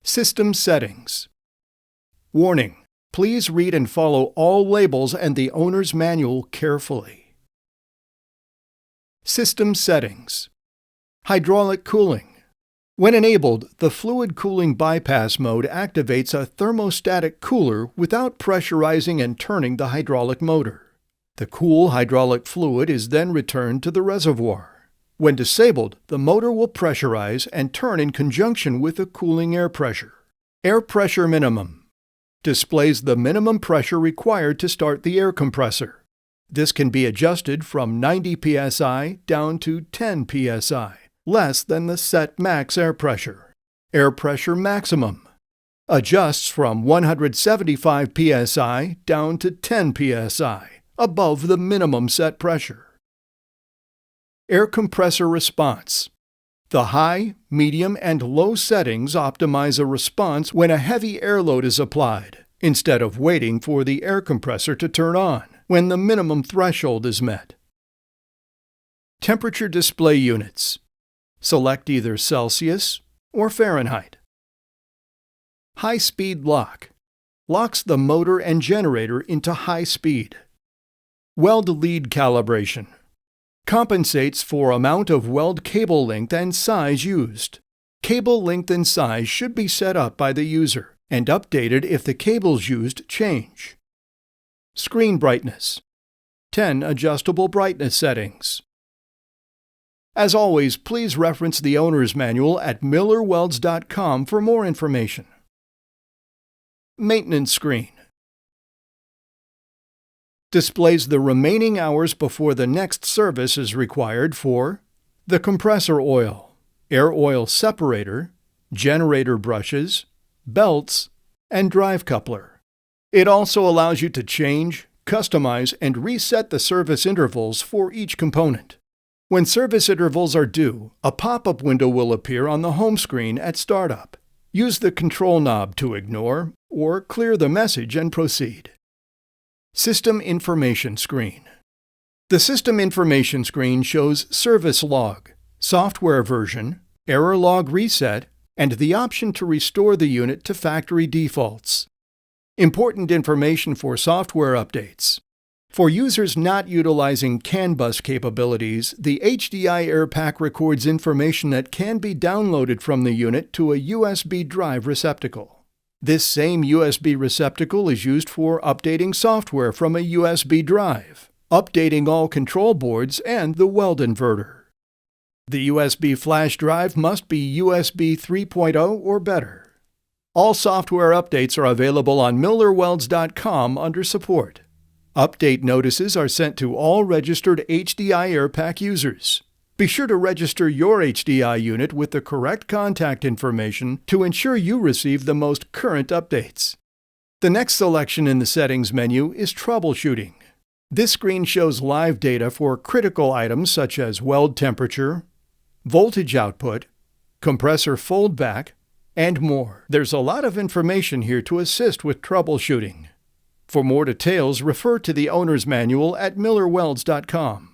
System settings. Warning: please read and follow all labels and the owner's manual carefully. System settings. Hydraulic cooling. When enabled, the fluid cooling bypass mode activates a thermostatic cooler without pressurizing and turning the hydraulic motor. The cool hydraulic fluid is then returned to the reservoir. When disabled, the motor will pressurize and turn in conjunction with the cooling air pressure. Air pressure minimum. Displays the minimum pressure required to start the air compressor. This can be adjusted from 90 psi down to 10 psi, less than the set max air pressure. Air pressure maximum. Adjusts from 175 psi down to 10 psi, above the minimum set pressure. Air compressor response. The high, medium, and low settings optimize a response when a heavy air load is applied, instead of waiting for the air compressor to turn on when the minimum threshold is met. Temperature display units. Select either Celsius or Fahrenheit. High-speed lock. Locks the motor and generator into high speed. Weld lead calibration. Compensates for amount of weld cable length and size used. Cable length and size should be set up by the user and updated if the cables used change. Screen brightness. 10 adjustable brightness settings. As always, please reference the owner's manual at millerwelds.com for more information. Maintenance screen. Displays the remaining hours before the next service is required for the compressor oil, air oil separator, generator brushes, belts, and drive coupler. It also allows you to change, customize, and reset the service intervals for each component. When service intervals are due, a pop-up window will appear on the home screen at startup. Use the control knob to ignore or clear the message and proceed. System information screen. The system information screen shows service log, software version, error log reset, and the option to restore the unit to factory defaults. Important information for software updates. For users not utilizing CAN bus capabilities, the HDI Air Pak records information that can be downloaded from the unit to a USB drive receptacle. This same USB receptacle is used for updating software from a USB drive, updating all control boards, and the weld inverter. The USB flash drive must be USB 3.0 or better. All software updates are available on millerwelds.com under support. Update notices are sent to all registered HDI Air Pak users. Be sure to register your HDI unit with the correct contact information to ensure you receive the most current updates. The next selection in the settings menu is troubleshooting. This screen shows live data for critical items such as weld temperature, voltage output, compressor foldback, and more. There's a lot of information here to assist with troubleshooting. For more details, refer to the owner's manual at millerwelds.com.